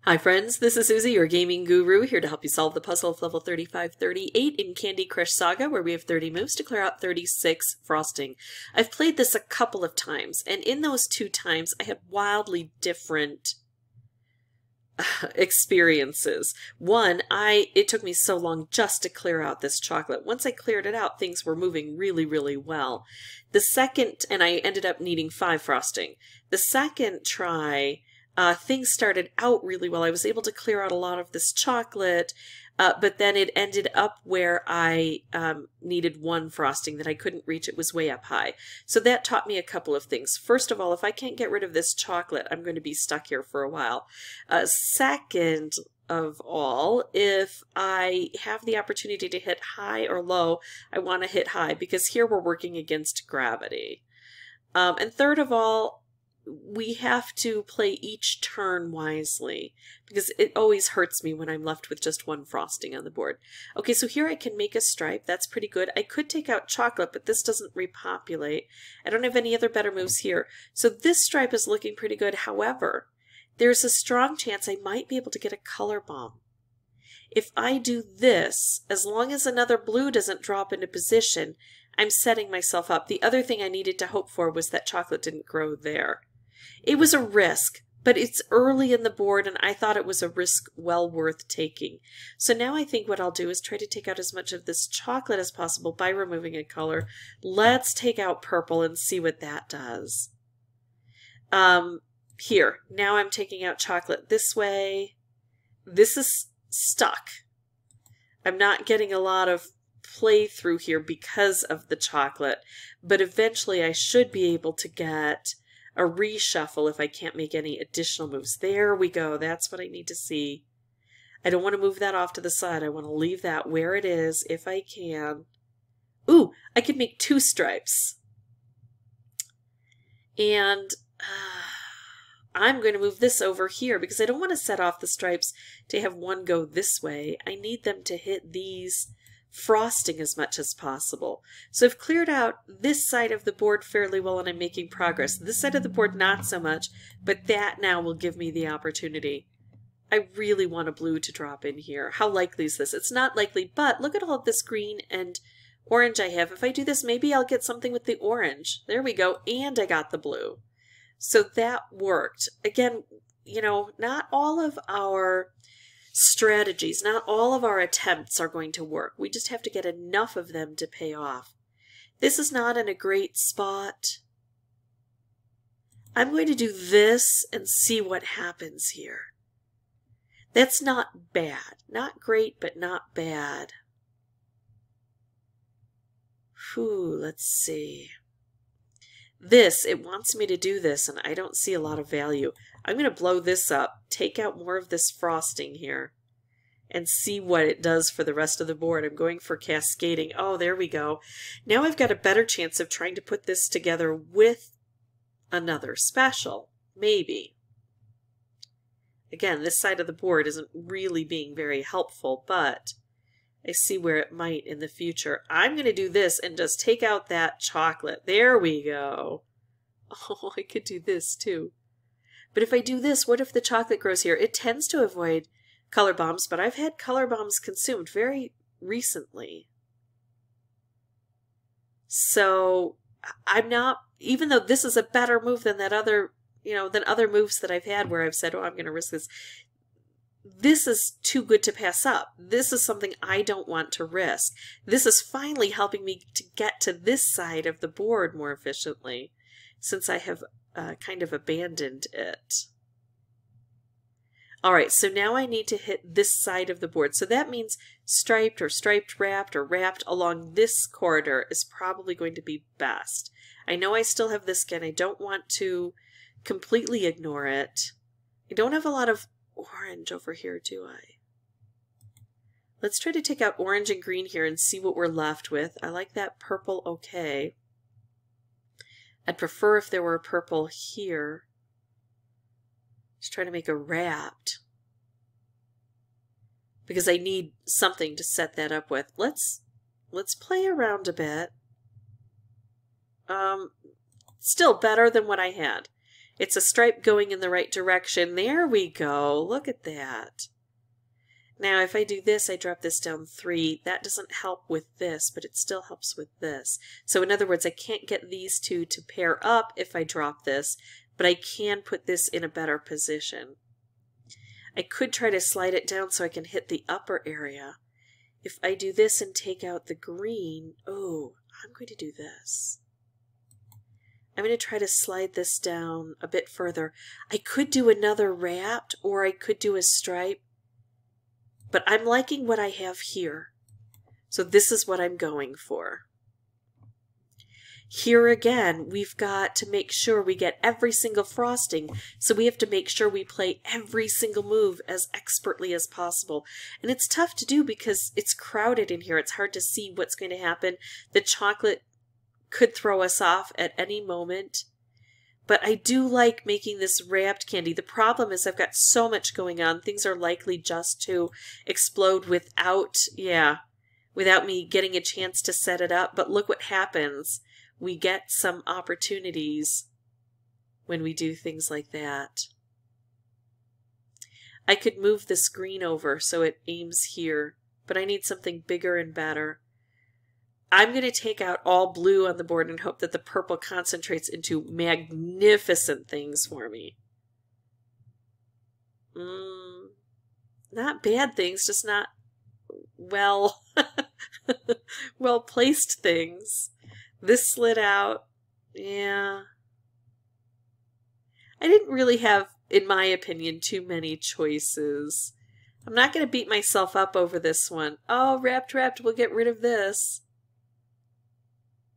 Hi friends, this is Susie, your gaming guru, here to help you solve the puzzle of level 3538 in Candy Crush Saga, where we have 30 moves to clear out 36 frosting. I've played this a couple of times, and in those 2 times I had wildly different experiences. One, it took me so long just to clear out this chocolate. Once I cleared it out, things were moving really, really well. The second, and I ended up needing 5 frosting. The second try, things started out really well. I was able to clear out a lot of this chocolate, but then it ended up where I needed 1 frosting that I couldn't reach. It was way up high. So that taught me a couple of things. First of all, if I can't get rid of this chocolate, I'm going to be stuck here for a while. Second of all, if I have the opportunity to hit high or low, I want to hit high because here we're working against gravity. And third of all, we have to play each turn wisely because it always hurts me when I'm left with just 1 frosting on the board. Okay, so here I can make a stripe. That's pretty good. I could take out chocolate, but this doesn't repopulate. I don't have any other better moves here. So this stripe is looking pretty good. However, there's a strong chance I might be able to get a color bomb. If I do this, as long as another blue doesn't drop into position, I'm setting myself up. The other thing I needed to hope for was that chocolate didn't grow there. It was a risk, but it's early in the board and I thought it was a risk well worth taking. So now I think what I'll do is try to take out as much of this chocolate as possible by removing a color. Let's take out purple and see what that does. Here, now I'm taking out chocolate this way. This is stuck. I'm not getting a lot of play through here because of the chocolate, but eventually I should be able to get a reshuffle if I can't make any additional moves. There we go. That's what I need to see. I don't want to move that off to the side. I want to leave that where it is if I can. Ooh, I could make 2 stripes. And I'm going to move this over here because I don't want to set off the stripes to have one go this way. I need them to hit these frosting as much as possible. So I've cleared out this side of the board fairly well and I'm making progress. This side of the board not so much, but that now will give me the opportunity. I really want a blue to drop in here. How likely is this? It's not likely, but look at all of this green and orange I have. If I do this, maybe I'll get something with the orange. There we go, and I got the blue. So that worked. Again, you know, not all of our strategies, not all of our attempts are going to work. We just have to get enough of them to pay off. This is not in a great spot. I'm going to do this and see what happens here. That's not bad. Not great, but not bad. Whew, let's see. This, it wants me to do this, and I don't see a lot of value. I'm going to blow this up, take out more of this frosting here, and see what it does for the rest of the board. I'm going for cascading. Oh, there we go. Now I've got a better chance of trying to put this together with another special. Maybe. Again, this side of the board isn't really being very helpful, but I see where it might in the future. I'm going to do this and just take out that chocolate. There we go. Oh, I could do this too. But if I do this, what if the chocolate grows here? It tends to avoid color bombs, but I've had color bombs consumed very recently. So I'm not, even though this is a better move than that other, than other moves that I've had where I've said, oh, I'm going to risk this. This is too good to pass up. This is something I don't want to risk. This is finally helping me to get to this side of the board more efficiently since I have kind of abandoned it. All right, so now I need to hit this side of the board. So that means striped or striped wrapped or wrapped along this corridor is probably going to be best. I know I still have this again. I don't want to completely ignore it. I don't have a lot of orange over here, do I? Let's try to take out orange and green here and see what we're left with. I like that purple okay. I'd prefer if there were a purple here. Let's try to make a wrapped because I need something to set that up with. Let's play around a bit. Still better than what I had. It's a stripe going in the right direction. There we go. Look at that. Now, if I do this, I drop this down 3. That doesn't help with this, but it still helps with this. So in other words, I can't get these two to pair up if I drop this, but I can put this in a better position. I could try to slide it down so I can hit the upper area. If I do this and take out the green, oh, I'm going to do this. I'm going to try to slide this down a bit further. I could do another wrapped, or I could do a stripe, but I'm liking what I have here. So this is what I'm going for. Here again, we've got to make sure we get every single frosting, so we have to make sure we play every single move as expertly as possible. And it's tough to do because it's crowded in here. It's hard to see what's going to happen. The chocolate could throw us off at any moment. But I do like making this wrapped candy. The problem is I've got so much going on. Things are likely just to explode without me getting a chance to set it up. But look what happens. We get some opportunities when we do things like that. I could move this green over so it aims here, but I need something bigger and better. I'm going to take out all blue on the board and hope that the purple concentrates into magnificent things for me. Not bad things, just not well placed things. This slid out. Yeah. I didn't really have, in my opinion, too many choices. I'm not going to beat myself up over this one. Oh, wrapped, we'll get rid of this.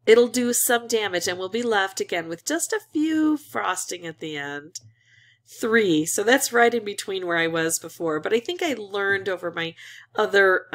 It'll do some damage and we'll be left again with just a few frosting at the end. 3, so that's right in between where I was before, but I think I learned over my other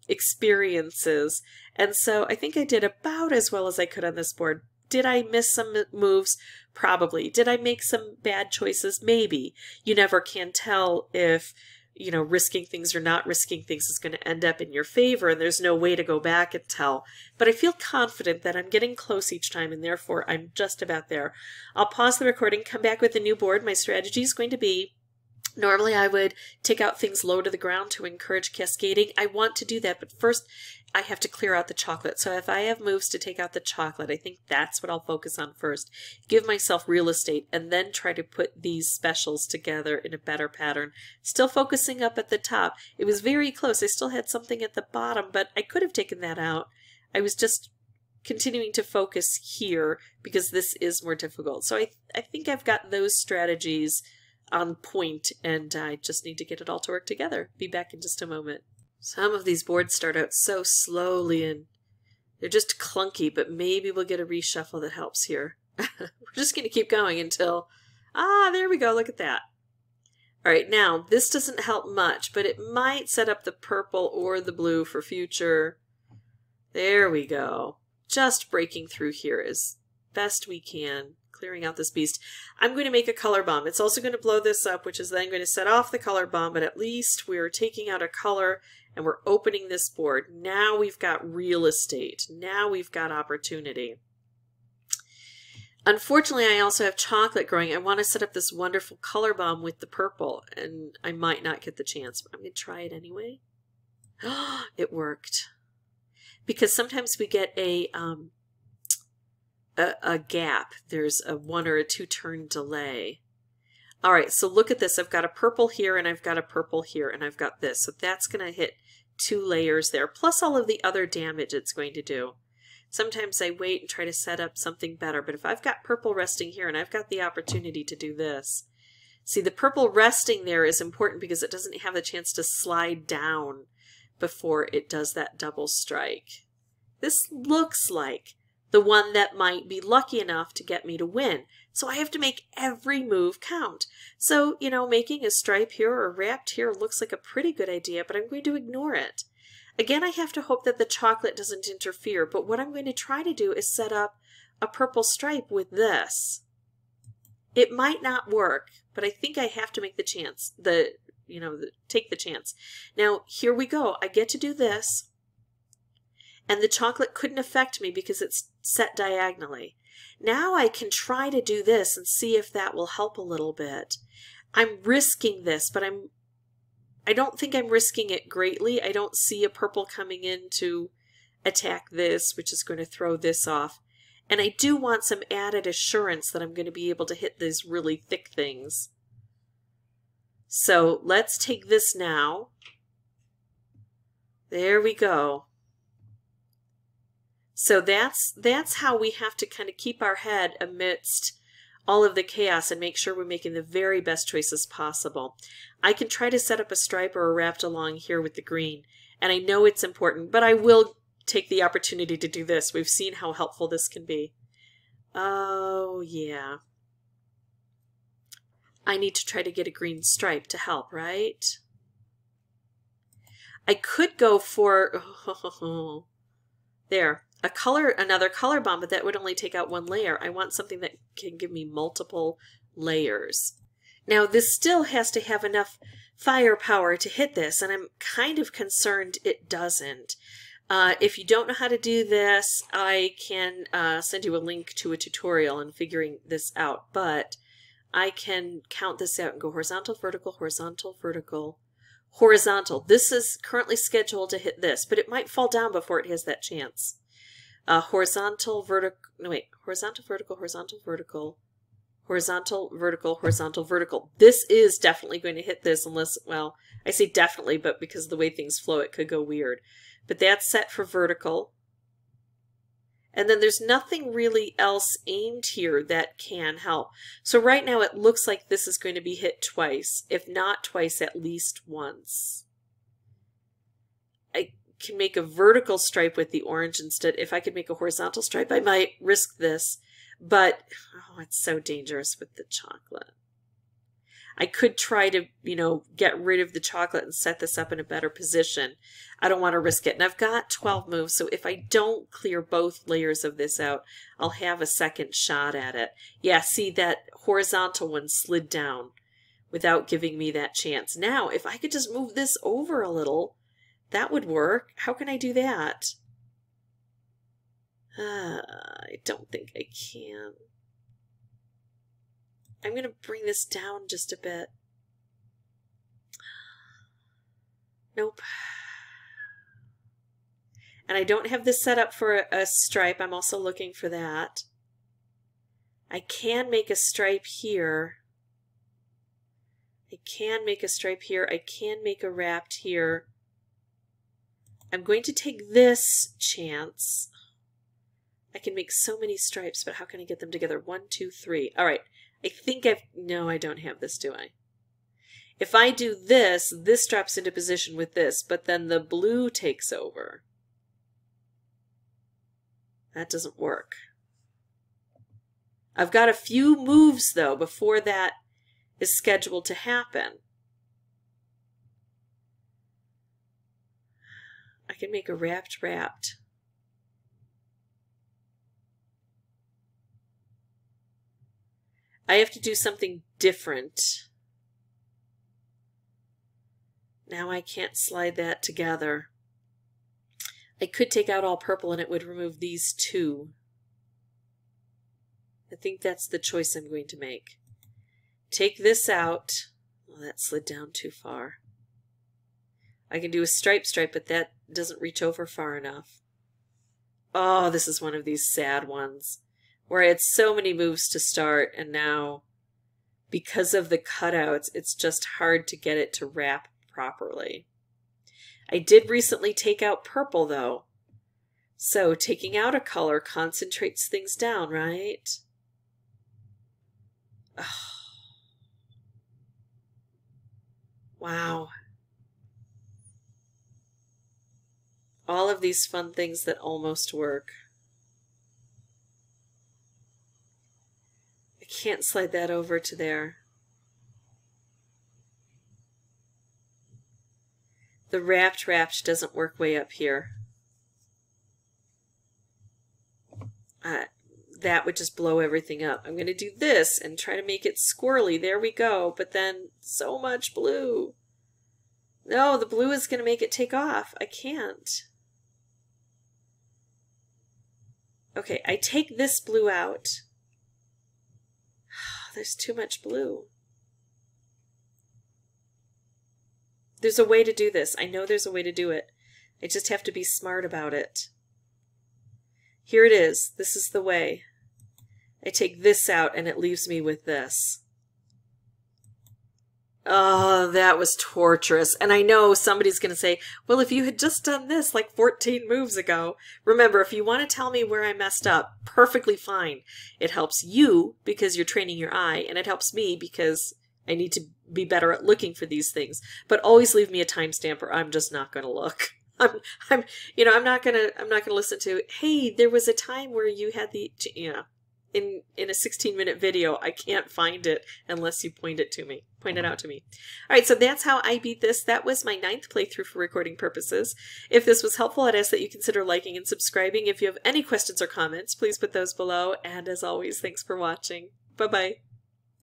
experiences, and so I think I did about as well as I could on this board. Did I miss some moves? Probably. Did I make some bad choices? Maybe. You never can tell if, you know, risking things or not risking things is going to end up in your favor, and there's no way to go back and tell. But I feel confident that I'm getting close each time, and therefore I'm just about there. I'll pause the recording, come back with a new board. My strategy is going to be, normally I would take out things low to the ground to encourage cascading. I want to do that, but first I have to clear out the chocolate. So if I have moves to take out the chocolate, I think that's what I'll focus on first. Give myself real estate and then try to put these specials together in a better pattern. Still focusing up at the top. It was very close. I still had something at the bottom, but I could have taken that out. I was just continuing to focus here because this is more difficult. So I think I've got those strategies on point, and I just need to get it all to work together. Be back in just a moment. Some of these boards start out so slowly and they're just clunky, but maybe we'll get a reshuffle that helps here. We're just going to keep going until, there we go, look at that. All right, now this doesn't help much, but it might set up the purple or the blue for future. There we go. Just breaking through here as best we can, clearing out this beast. I'm going to make a color bomb. It's also going to blow this up, which is then going to set off the color bomb, but at least we're taking out a color and we're opening this board. Now we've got real estate. Now we've got opportunity. Unfortunately, I also have chocolate growing. I want to set up this wonderful color bomb with the purple, and I might not get the chance, but I'm going to try it anyway. It worked. Because sometimes we get a gap. There's a 1 or a 2 turn delay. All right, so look at this. I've got a purple here and I've got a purple here and I've got this. So that's going to hit 2 layers there, plus all of the other damage it's going to do. Sometimes I wait and try to set up something better, but if I've got purple resting here and I've got the opportunity to do this. See, the purple resting there is important because it doesn't have a chance to slide down before it does that double strike. This looks like the one that might be lucky enough to get me to win. So I have to make every move count. So, you know, making a stripe here or wrapped here looks like a pretty good idea, but I'm going to ignore it. Again, I have to hope that the chocolate doesn't interfere, but what I'm going to try to do is set up a purple stripe with this. It might not work, but I think I have to make the chance, take the chance. Now, here we go. I get to do this. And the chocolate couldn't affect me because it's set diagonally. Now I can try to do this and see if that will help a little bit. I'm risking this, but I don't think I'm risking it greatly. I don't see a purple coming in to attack this, which is going to throw this off. And I do want some added assurance that I'm going to be able to hit these really thick things. So let's take this now. There we go. So that's how we have to kind of keep our head amidst all of the chaos and make sure we're making the very best choices possible. I can try to set up a stripe or a wrapped along here with the green, and I know it's important, but I will take the opportunity to do this. We've seen how helpful this can be. Oh, yeah. I need to try to get a green stripe to help, right? I could go for, there, another color bomb, but that would only take out one layer. I want something that can give me multiple layers. Now, this still has to have enough firepower to hit this, and I'm kind of concerned it doesn't. If you don't know how to do this, I can send you a link to a tutorial on figuring this out, but I can count this out and go horizontal, vertical, horizontal, vertical, horizontal. This is currently scheduled to hit this, but it might fall down before it has that chance. Horizontal, vertical, no wait, horizontal, vertical, horizontal, vertical, horizontal, vertical, horizontal, vertical. This is definitely going to hit this unless, well, I say definitely, but because of the way things flow, it could go weird. But that's set for vertical. And then there's nothing really else aimed here that can help. So right now it looks like this is going to be hit twice, if not twice, at least once. I can make a vertical stripe with the orange instead. If I could make a horizontal stripe, I might risk this. But, oh, it's so dangerous with the chocolate. I could try to, get rid of the chocolate and set this up in a better position. I don't want to risk it. And I've got 12 moves, so if I don't clear both layers of this out, I'll have a second shot at it. Yeah, see, that horizontal one slid down without giving me that chance. Now, if I could just move this over a little, that would work. How can I do that? I don't think I can. I'm going to bring this down just a bit. Nope. And I don't have this set up for a stripe. I'm also looking for that. I can make a stripe here. I can make a stripe here. I can make a wrapped here. I'm going to take this chance. I can make so many stripes, but how can I get them together? 1, 2, 3. All right. I think no, I don't have this, do I? If I do this, this drops into position with this, but then the blue takes over. That doesn't work. I've got a few moves, though, before that is scheduled to happen. I can make a wrapped. I have to do something different. Now I can't slide that together. I could take out all purple and it would remove these two. I think that's the choice I'm going to make. Take this out. Well, that slid down too far. I can do a stripe, but that doesn't reach over far enough. Oh, this is one of these sad ones, where I had so many moves to start, and now, because of the cutouts, it's just hard to get it to wrap properly. I did recently take out purple, though. So taking out a color concentrates things down, right? Oh. Wow. All of these fun things that almost work. Can't slide that over to there. The wrapped doesn't work way up here. That would just blow everything up. I'm going to do this and try to make it squirrely. There we go. But then so much blue. No, the blue is going to make it take off. I can't. Okay, I take this blue out. There's too much blue. There's a way to do this. I know there's a way to do it. I just have to be smart about it. Here it is. This is the way. I take this out and it leaves me with this. Oh, that was torturous. And I know somebody's going to say, well, if you had just done this like 14 moves ago. Remember, if you want to tell me where I messed up, perfectly fine. It helps you because you're training your eye, and it helps me because I need to be better at looking for these things. But always leave me a timestamp or I'm just not going to look. I'm not going to listen to, hey, there was a time where you had the, in a 16-minute video, I can't find it unless you point it out to me. All right, so that's how I beat this. That was my 9th playthrough for recording purposes. If this was helpful, I'd ask that you consider liking and subscribing. If you have any questions or comments, please put those below. And as always, thanks for watching. Bye-bye.